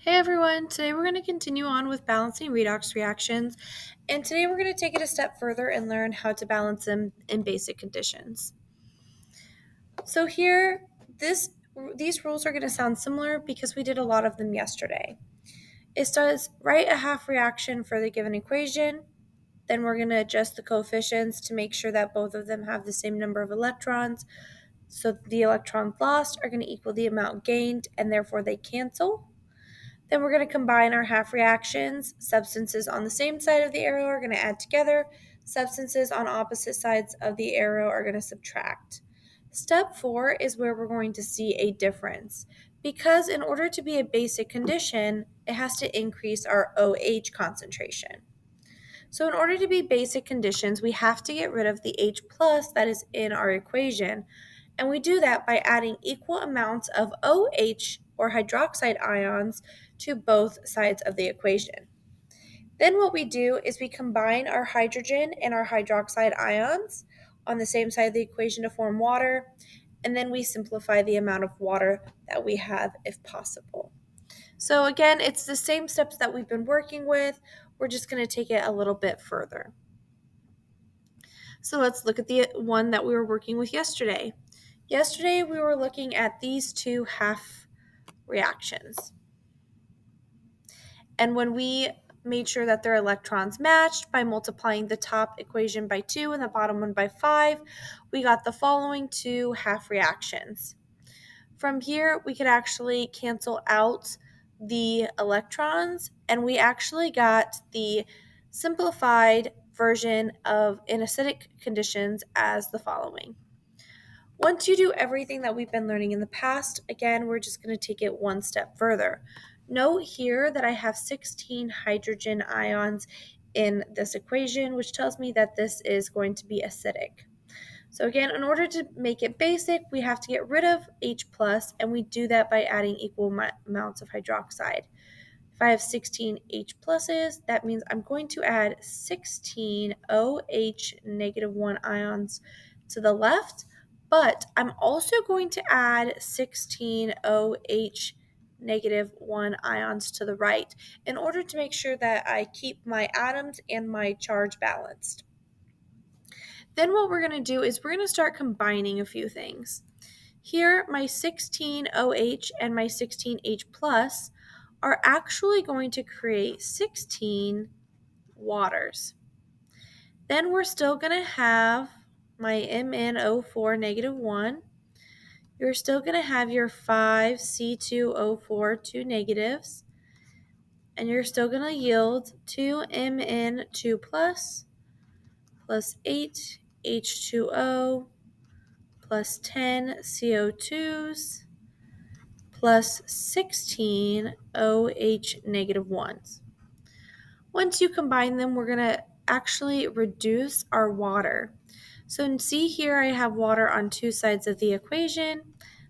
Hey everyone, today we're going to continue on with balancing redox reactions, and today we're going to take it a step further and learn how to balance them in basic conditions. So here, these rules are going to sound similar because we did a lot of them yesterday. It says write a half reaction for the given equation, then we're going to adjust the coefficients to make sure that both of them have the same number of electrons, so the electrons lost are going to equal the amount gained, and therefore they cancel. Then we're going to combine our half reactions. Substances on the same side of the arrow are going to add together. Substances on opposite sides of the arrow are going to subtract. Step 4 is where we're going to see a difference, because in order to be a basic condition, it has to increase our OH concentration. So in order to be basic conditions, we have to get rid of the H plus that is in our equation. And we do that by adding equal amounts of OH or hydroxide ions to both sides of the equation. Then what we do is we combine our hydrogen and our hydroxide ions on the same side of the equation to form water, and then we simplify the amount of water that we have if possible. So again, it's the same steps that we've been working with. We're just going to take it a little bit further. So let's look at the one that we were working with yesterday. Yesterday, we were looking at these two half reactions. And when we made sure that their electrons matched by multiplying the top equation by 2 and the bottom one by 5, we got the following two half reactions. From here, we could actually cancel out the electrons, and we actually got the simplified version of in acidic conditions as the following. Once you do everything that we've been learning in the past, again, we're just going to take it one step further. Note here that I have 16 hydrogen ions in this equation, which tells me that this is going to be acidic. So again, in order to make it basic, we have to get rid of H+, and we do that by adding equal amounts of hydroxide. If I have 16 H pluses, that means I'm going to add 16 OH negative 1 ions to the left, but I'm also going to add 16 OH negative 1 ions to the right in order to make sure that I keep my atoms and my charge balanced. Then what we're going to do is we're going to start combining a few things. Here, my 16 OH and my 16 H plus are actually going to create 16 waters. Then we're still going to have my MnO4 negative 1. You're still going to have your 5 C2O4, 2 negatives. And you're still going to yield 2 Mn2 plus 8 H2O plus 10 CO2s plus 16 OH negative 1s. Once you combine them, we're going to actually reduce our water. So see here I have water on two sides of the equation,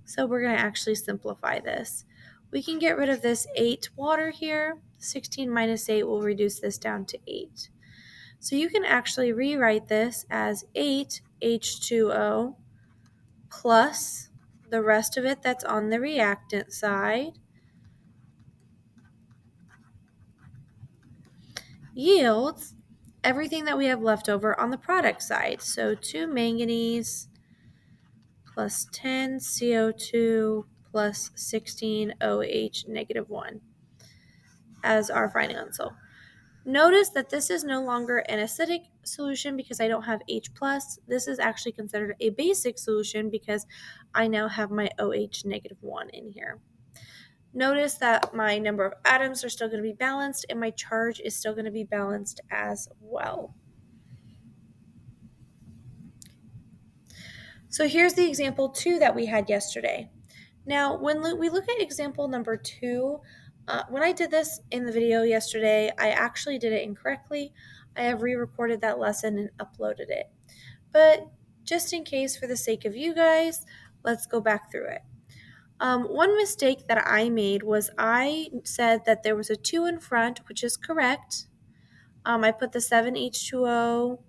so we're going to actually simplify this. We can get rid of this 8 water here. 16 minus 8 will reduce this down to 8. So you can actually rewrite this as 8 H2O plus the rest of it that's on the reactant side yields everything that we have left over on the product side. So 2 manganese plus 10 CO2 plus 16 OH negative 1 as our final answer. Notice that this is no longer an acidic solution because I don't have H+. This is actually considered a basic solution because I now have my OH negative 1 in here. Notice that my number of atoms are still going to be balanced and my charge is still going to be balanced as well. So here's the example 2 that we had yesterday. Now, when we look at example number 2, when I did this in the video yesterday, I actually did it incorrectly. I have re-recorded that lesson and uploaded it. But just in case, for the sake of you guys, let's go back through it. One mistake that I made was I said that there was a 2 in front, which is correct. I put the 7H2O,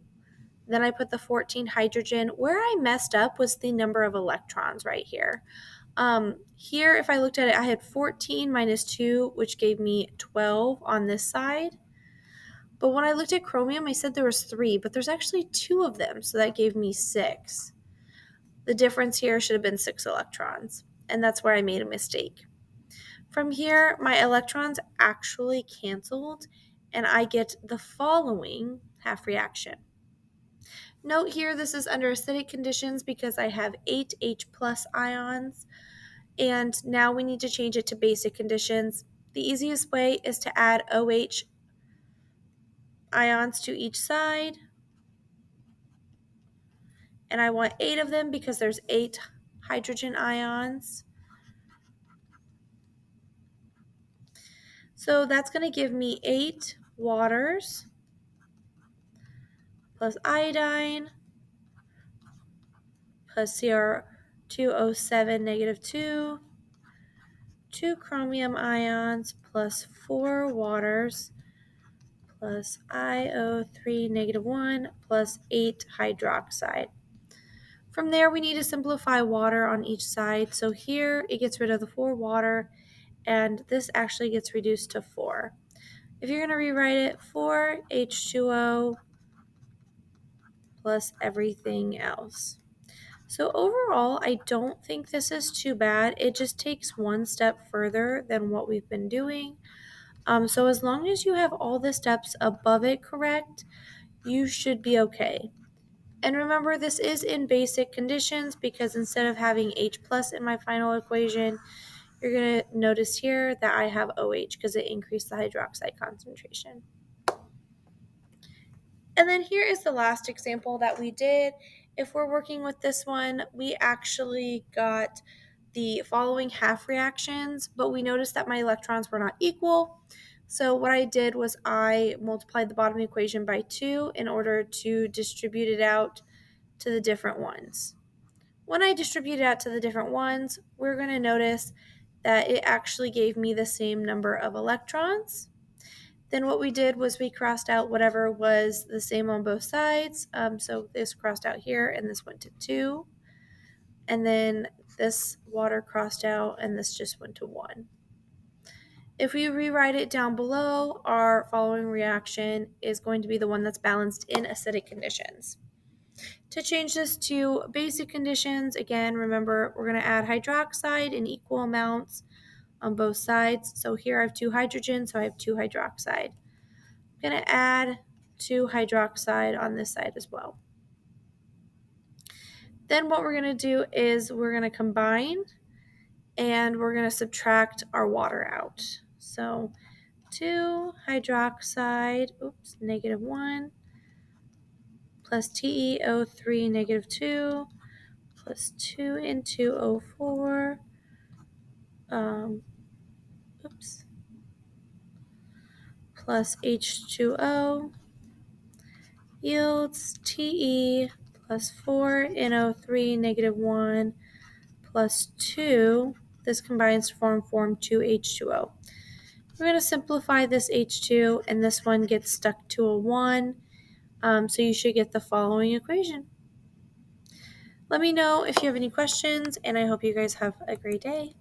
then I put the 14 hydrogen. Where I messed up was the number of electrons right here. Here, if I looked at it, I had 14 minus 2, which gave me 12 on this side. But when I looked at chromium, I said there was 3, but there's actually 2 of them, so that gave me 6. The difference here should have been 6 electrons, and that's where I made a mistake. From here, my electrons actually canceled, and I get the following half reaction. Note here, this is under acidic conditions because I have 8 H plus ions, and now we need to change it to basic conditions. The easiest way is to add OH ions to each side, and I want 8 of them because there's 8 hydrogen ions. So that's going to give me 8 waters plus iodine plus Cr2O7 negative 2, 2 chromium ions plus 4 waters plus iO3 negative 1 plus 8 hydroxide. From there, we need to simplify water on each side. So here it gets rid of the 4 water, and this actually gets reduced to 4. If you're going to rewrite it, 4 H2O plus everything else. So overall, I don't think this is too bad. It just takes one step further than what we've been doing. So as long as you have all the steps above it correct, you should be okay. And remember, this is in basic conditions because instead of having H plus in my final equation, you're going to notice here that I have OH because it increased the hydroxide concentration. And then here is the last example that we did. If we're working with this one, we actually got the following half reactions, but we noticed that my electrons were not equal. So what I did was I multiplied the bottom equation by 2 in order to distribute it out to the different ones. When I distribute it out to the different ones, we're going to notice that it actually gave me the same number of electrons. Then what we did was we crossed out whatever was the same on both sides. So this crossed out here and this went to 2. And then this water crossed out and this just went to 1. If we rewrite it down below, our following reaction is going to be the one that's balanced in acidic conditions. To change this to basic conditions, again, remember we're going to add hydroxide in equal amounts on both sides. So here I have 2 hydrogen, so I have 2 hydroxide. I'm going to add 2 hydroxide on this side as well. Then what we're going to do is we're going to combine and we're going to subtract our water out. So 2 hydroxide, negative 1, plus TeO3 negative 2, plus 2 into O4, plus H2O yields Te plus 4 NO3 negative 1 plus 2. This combines to form 2H2O. We're going to simplify this H2, and this one gets stuck to a 1. So you should get the following equation. Let me know if you have any questions, and I hope you guys have a great day.